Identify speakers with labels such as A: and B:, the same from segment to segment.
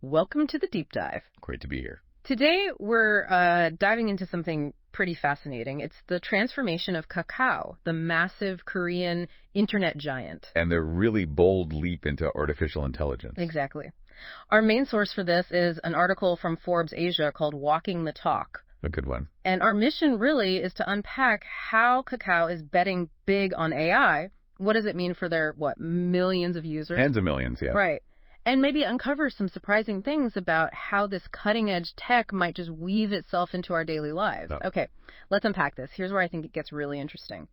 A: Welcome to the deep dive.
B: Great to be here.
A: Today we're diving into something pretty fascinating. It's the transformation of Kakao, the massive Korean internet giant.
B: And their really bold leap into artificial intelligence.
A: Exactly. Our main source for this is an article from Forbes Asia called Walking the Talk.
B: A good one.
A: And our mission really is to unpack how Kakao is betting big on AI. What does it mean for their, millions of users?
B: Tens of millions, yeah.
A: Right. And maybe uncover some surprising things about how this cutting-edge tech might just weave itself into our daily lives.
B: Oh.
A: Okay, let's unpack this. Here's where I think it gets really interesting.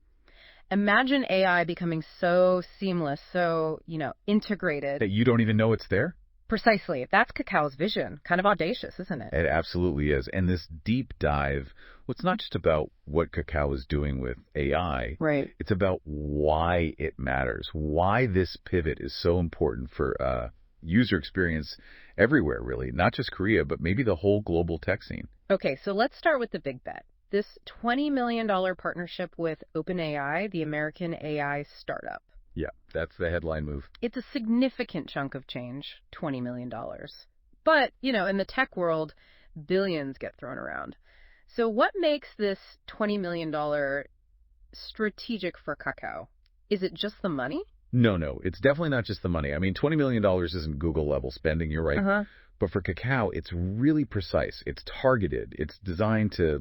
A: Imagine AI becoming so seamless, so, integrated.
B: That you don't even know it's there?
A: Precisely. That's Kakao's vision. Kind of audacious, isn't it?
B: It absolutely is. And this deep dive, well, it's not just about what Kakao is doing with AI.
A: Right.
B: It's about why it matters, why this pivot is so important for user experience everywhere, really. Not just Korea, but maybe the whole global tech scene.
A: Okay, so let's start with the big bet. This $20 million partnership with OpenAI, the American AI startup.
B: Yeah, that's the headline move.
A: It's a significant chunk of change, $20 million. But, in the tech world, billions get thrown around. So what makes this $20 million strategic for Kakao? Is it just the money?
B: No, it's definitely not just the money. I mean, $20 million isn't Google-level spending, you're right.
A: Uh-huh.
B: But for Kakao, it's really precise. It's targeted. It's designed to,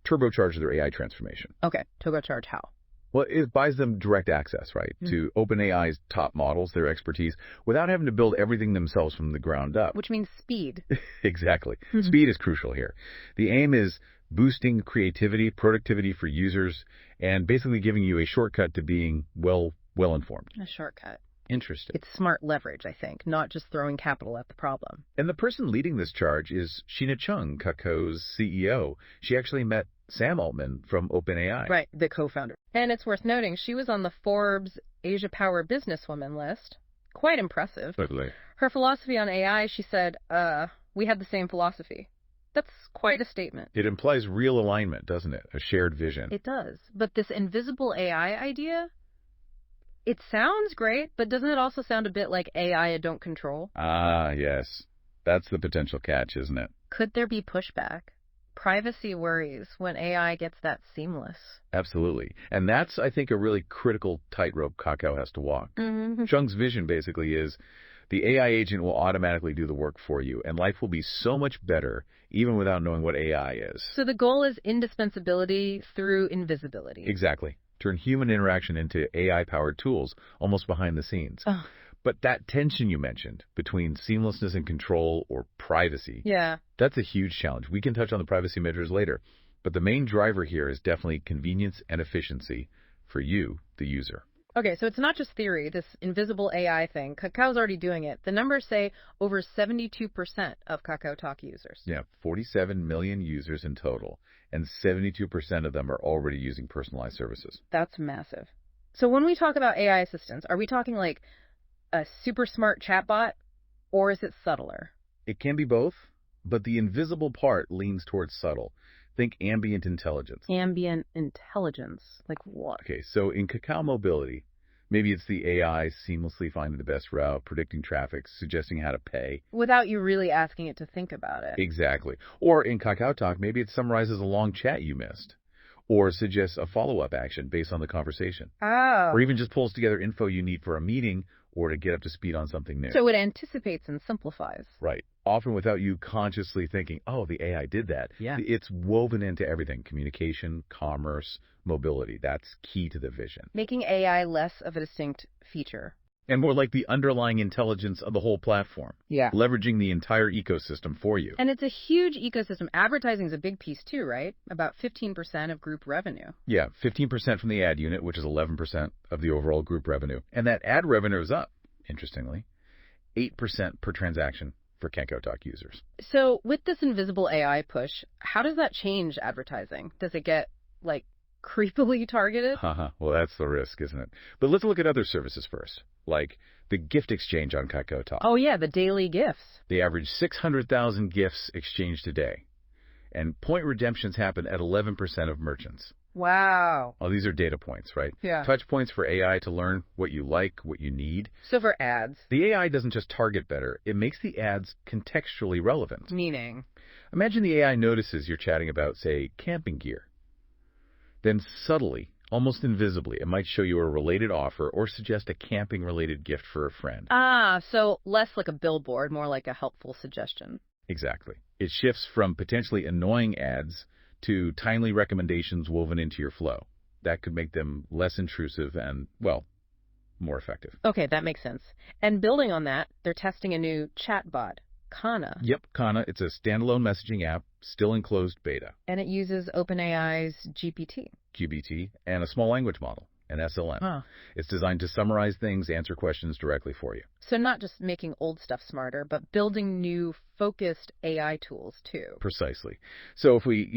B: turbocharge their AI transformation.
A: Okay, turbocharge how?
B: Well, it buys them direct access, right, to OpenAI's top models, their expertise, without having to build everything themselves from the ground up.
A: Which means speed.
B: Exactly. Speed is crucial here. The aim is boosting creativity, productivity for users, and basically giving you a shortcut to being well-informed.
A: A shortcut.
B: Interesting.
A: It's smart leverage, I think, not just throwing capital at the problem.
B: And the person leading this charge is Sheena Chung, Kakao's CEO. She actually met Sam Altman from OpenAI.
A: Right, the co-founder. And it's worth noting, she was on the Forbes Asia Power Businesswoman list. Quite impressive.
B: Totally.
A: Her philosophy on AI, she said, we have the same philosophy. That's quite a statement.
B: It implies real alignment, doesn't it? A shared vision.
A: It does. But this invisible AI idea, it sounds great, but doesn't it also sound a bit like AI I don't control?
B: Ah, yes. That's the potential catch, isn't it?
A: Could there be pushback? Privacy worries when AI gets that seamless.
B: Absolutely. And that's, I think, a really critical tightrope Kakao has to walk.
A: Mm-hmm.
B: Chung's vision basically is the AI agent will automatically do the work for you, and life will be so much better even without knowing what AI is.
A: So the goal is indispensability through invisibility.
B: Exactly. Turn human interaction into AI-powered tools, almost behind the scenes.
A: Oh.
B: But that tension you mentioned between seamlessness and control or privacy,
A: Yeah.
B: That's a huge challenge. We can touch on the privacy measures later. But the main driver here is definitely convenience and efficiency for you, the user.
A: Okay, so it's not just theory, this invisible AI thing. Kakao's already doing it. The numbers say over 72% of KakaoTalk users.
B: Yeah, 47 million users in total, and 72% of them are already using personalized services.
A: That's massive. So when we talk about AI assistants, are we talking like a super smart chatbot, or is it subtler?
B: It can be both, but the invisible part leans towards subtle. Think ambient intelligence.
A: Ambient intelligence? Like what?
B: Okay, so in Kakao Mobility, maybe it's the AI seamlessly finding the best route, predicting traffic, suggesting how to pay.
A: Without you really asking it to think about it.
B: Exactly. Or in KakaoTalk, maybe it summarizes a long chat you missed, or suggests a follow-up action based on the conversation.
A: Oh.
B: Or even just pulls together info you need for a meeting or to get up to speed on something new.
A: So it anticipates and simplifies.
B: Right. Often without you consciously thinking, oh, the AI did that.
A: Yeah.
B: It's woven into everything. Communication, commerce, mobility. That's key to the vision.
A: Making AI less of a distinct feature.
B: And more like the underlying intelligence of the whole platform.
A: Yeah.
B: Leveraging the entire ecosystem for you.
A: And it's a huge ecosystem. Advertising is a big piece too, right? About 15% of group revenue.
B: Yeah, 15% from the ad unit, which is 11% of the overall group revenue. And that ad revenue is up, interestingly, 8% per transaction for KakaoTalk users.
A: So with this invisible AI push, how does that change advertising? Does it get, creepily targeted?
B: Well, that's the risk, isn't it? But let's look at other services first, like the gift exchange on KakaoTalk.
A: Oh, yeah, the daily gifts.
B: They average 600,000 gifts exchanged a day. And point redemptions happen at 11% of merchants.
A: Wow.
B: Oh, these are data points, right?
A: Yeah.
B: Touch points for AI to learn what you like, what you need.
A: So for ads,
B: The AI doesn't just target better, it makes the ads contextually relevant.
A: meaning?
B: Imagine the AI notices you're chatting about, say, camping gear. Then subtly, almost invisibly, it might show you a related offer or suggest a camping-related gift for a friend.
A: Ah, so less like a billboard, more like a helpful suggestion.
B: Exactly. It shifts from potentially annoying ads to timely recommendations woven into your flow. That could make them less intrusive and, well, more effective.
A: Okay, that makes sense. And building on that, they're testing a new chatbot, Kana,
B: Yep, Kana, it's a standalone messaging app, still in closed beta.
A: and it uses OpenAI's GPT.
B: QBT, and a small language model, an SLM.
A: Huh.
B: It's designed to summarize things, answer questions directly for you.
A: So not just making old stuff smarter, but building new focused AI tools too.
B: Precisely. So if we,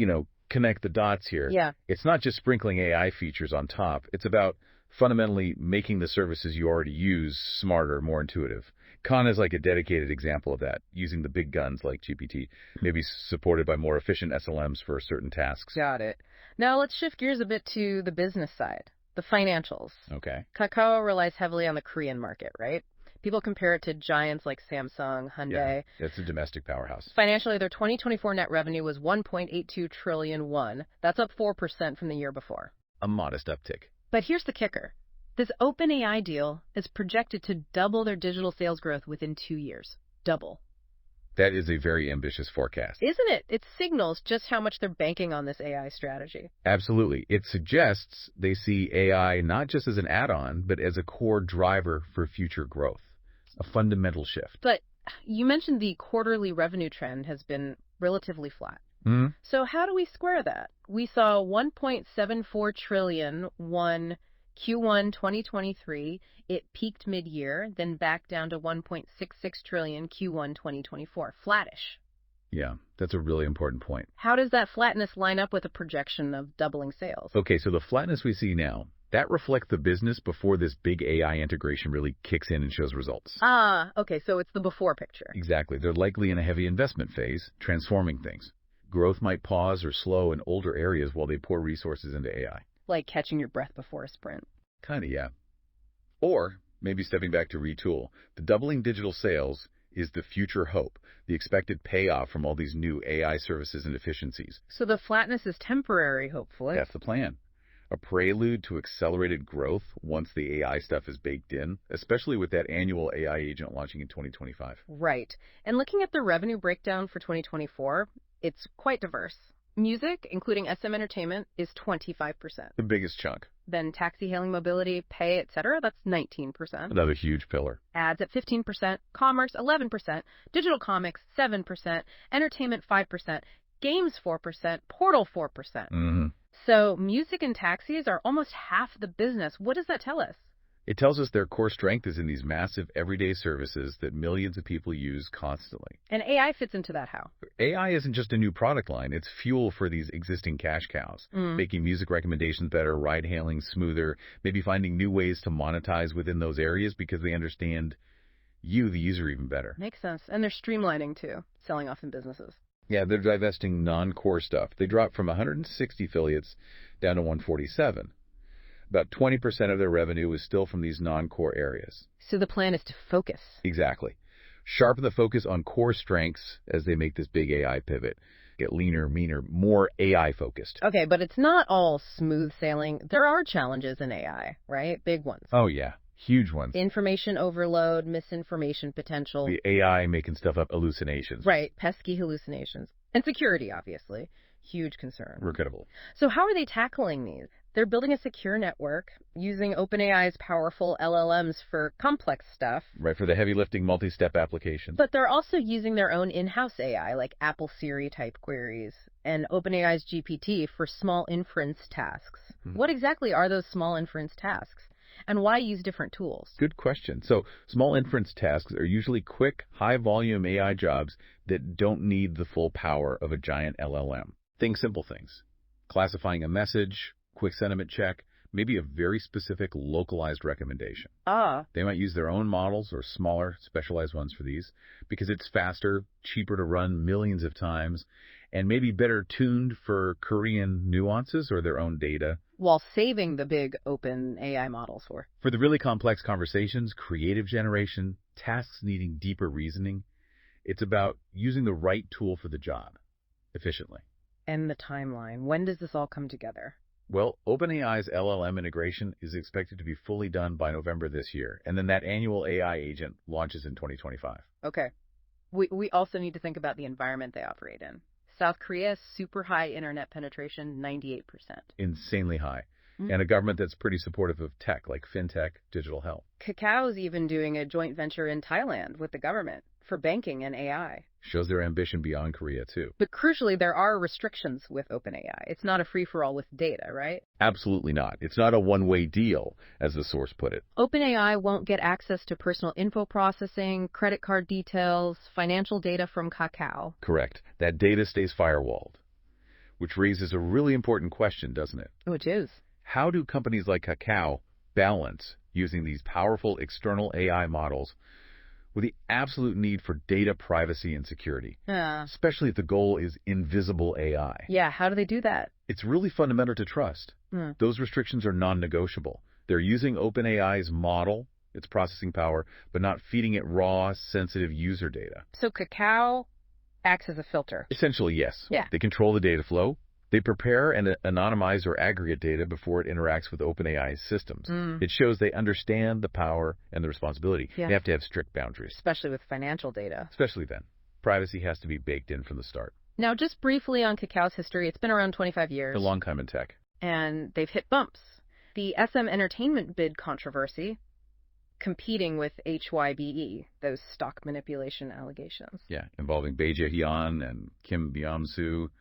B: connect the dots here,
A: Yeah.
B: it's not just sprinkling AI features on top. It's about fundamentally making the services you already use smarter, more intuitive. Kana is like a dedicated example of that, using the big guns like GPT, maybe supported by more efficient SLMs for certain tasks.
A: Got it. Now let's shift gears a bit to the business side, the financials.
B: Okay.
A: Kakao relies heavily on the Korean market, right? People compare it to giants like Samsung, Hyundai.
B: Yeah, it's a domestic powerhouse.
A: Financially, their 2024 net revenue was 1.82 trillion won. That's up 4% from the year before.
B: A modest uptick.
A: But here's the kicker. This OpenAI deal is projected to double their digital sales growth within 2 years. Double.
B: That is a very ambitious forecast.
A: Isn't it? It signals just how much they're banking on this AI strategy.
B: Absolutely. It suggests they see AI not just as an add-on, but as a core driver for future growth. A fundamental shift.
A: But you mentioned the quarterly revenue trend has been relatively flat.
B: Hmm?
A: So how do we square that? We saw 1.74 trillion won Q1 2023. It peaked mid-year, then back down to 1.66 trillion Q1 2024. Flattish.
B: Yeah, that's a really important point.
A: How does that flatness line up with a projection of doubling sales?
B: Okay, so the flatness we see now, that reflects the business before this big AI integration really kicks in and shows results.
A: Ah, okay, so it's the before picture.
B: Exactly. They're likely in a heavy investment phase, transforming things. Growth might pause or slow in older areas while they pour resources into AI.
A: Like catching your breath before a sprint.
B: Kind of, yeah. Or maybe stepping back to retool. The doubling digital sales is the future hope, the expected payoff from all these new AI services and efficiencies.
A: So the flatness is temporary, hopefully.
B: That's the plan. A prelude to accelerated growth once the AI stuff is baked in, especially with that annual AI agent launching in 2025.
A: Right. And looking at the revenue breakdown for 2024, it's quite diverse. Music, including SM Entertainment, is 25%.
B: The biggest chunk.
A: Then taxi hailing, mobility, pay, etc., that's 19%.
B: Another huge pillar.
A: Ads at 15%, commerce 11%, digital comics 7%, entertainment 5%, games 4%, portal 4%.
B: Mm-hmm.
A: So music and taxis are almost half the business. What does that tell us?
B: It tells us their core strength is in these massive everyday services that millions of people use constantly.
A: And AI fits into that how?
B: AI isn't just a new product line, it's fuel for these existing cash cows, making music recommendations better, ride hailing smoother, maybe finding new ways to monetize within those areas because they understand you, the user, even better.
A: Makes sense. And they're streamlining too, selling off in businesses.
B: Yeah, they're divesting non-core stuff. They dropped from 160 affiliates down to 147. About 20% of their revenue is still from these non-core areas.
A: So the plan is to focus.
B: Exactly. Sharpen the focus on core strengths as they make this big AI pivot. Get leaner, meaner, more AI-focused.
A: Okay, but it's not all smooth sailing. There are challenges in AI, right? Big ones.
B: Oh, yeah. Huge ones.
A: Information overload, misinformation potential.
B: The AI making stuff up, hallucinations.
A: Right, pesky hallucinations. And security, obviously. Huge concern.
B: Regrettable.
A: So how are they tackling these? They're building a secure network using OpenAI's powerful LLMs for complex stuff.
B: Right, for the heavy lifting multi-step applications.
A: But they're also using their own in-house AI, like Apple Siri type queries, and OpenAI's GPT for small inference tasks. What exactly are those small inference tasks? And why use different tools?
B: Good question. So small inference tasks are usually quick, high-volume AI jobs that don't need the full power of a giant LLM. Think simple things. Classifying a message, quick sentiment check, maybe a very specific localized recommendation.
A: Ah.
B: They might use their own models or smaller, specialized ones for these because it's faster, cheaper to run millions of times, and maybe better tuned for Korean nuances or their own data.
A: While saving the big open AI models
B: For the really complex conversations, creative generation, tasks needing deeper reasoning, it's about using the right tool for the job efficiently.
A: And the timeline. When does this all come together?
B: Well, OpenAI's LLM integration is expected to be fully done by November this year, and then that annual AI agent launches in 2025.
A: Okay. We also need to think about the environment they operate in. South Korea, super high internet penetration, 98%.
B: Insanely high.
A: Mm.
B: And a government that's pretty supportive of tech, like fintech, digital health.
A: Kakao's even doing a joint venture in Thailand with the government for banking and AI.
B: Shows their ambition beyond Korea, too.
A: But crucially, there are restrictions with OpenAI. It's not a free-for-all with data, right?
B: Absolutely not. It's not a one-way deal, as the source put it.
A: OpenAI won't get access to personal info processing, credit card details, financial data from Kakao.
B: Correct. That data stays firewalled. Which raises a really important question, doesn't it?
A: Which is?
B: How do companies like Kakao balance using these powerful external AI models with the absolute need for data privacy and security? Especially if the goal is invisible AI.
A: Yeah, how do they do that?
B: It's really fundamental to trust. Those restrictions are non-negotiable. They're using OpenAI's model, its processing power, but not feeding it raw, sensitive user data.
A: So Kakao acts as a filter.
B: Essentially, yes.
A: Yeah.
B: They control the data flow. They prepare and anonymize or aggregate data before it interacts with OpenAI's systems. It shows they understand the power and the responsibility.
A: Yeah.
B: They have to have strict boundaries.
A: Especially with financial data.
B: Especially then. Privacy has to be baked in from the start.
A: Now, just briefly on Kakao's history, it's been around 25 years.
B: A long time in tech.
A: And they've hit bumps. The SM Entertainment bid controversy, competing with HYBE, those stock manipulation allegations.
B: Yeah, involving Bae Jae-hyun and Kim Byung-soo.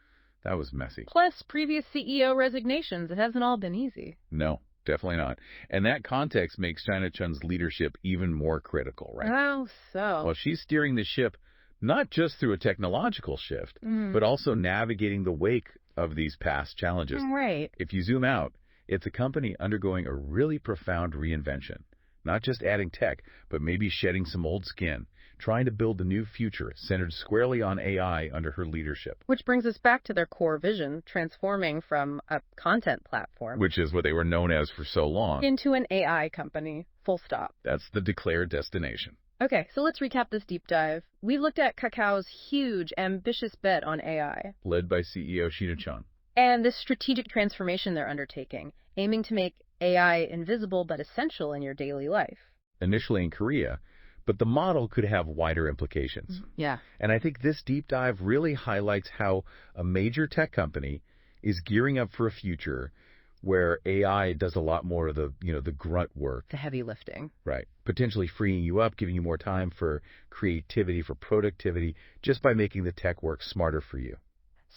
B: That was messy.
A: Plus, previous CEO resignations. It hasn't all been easy.
B: No, definitely not. And that context makes China Chun's leadership even more critical, right?
A: How so?
B: Well, she's steering the ship not just through a technological shift, but also navigating the wake of these past challenges.
A: Right.
B: If you zoom out, it's a company undergoing a really profound reinvention. Not just adding tech, but maybe shedding some old skin, trying to build a new future centered squarely on AI under her leadership.
A: Which brings us back to their core vision, transforming from a content platform,
B: Which is what they were known as for so long,
A: into an AI company. Full stop.
B: That's the declared destination.
A: Okay, so let's recap this deep dive. We've looked at Kakao's huge, ambitious bet on AI.
B: Led by CEO Shina Chun.
A: And this strategic transformation they're undertaking, aiming to make AI invisible but essential in your daily life.
B: Initially in Korea, but the model could have wider implications.
A: Yeah.
B: And I think this deep dive really highlights how a major tech company is gearing up for a future where AI does a lot more of the grunt work.
A: The heavy lifting.
B: Right. Potentially freeing you up, giving you more time for creativity, for productivity, just by making the tech work smarter for you.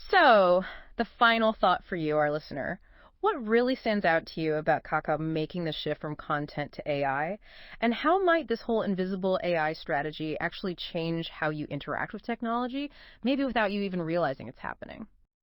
A: So, the final thought for you, our listener. What really stands out to you about Kakao making the shift from content to AI? And how might this whole invisible AI strategy actually change how you interact with technology, maybe without you even realizing it's happening?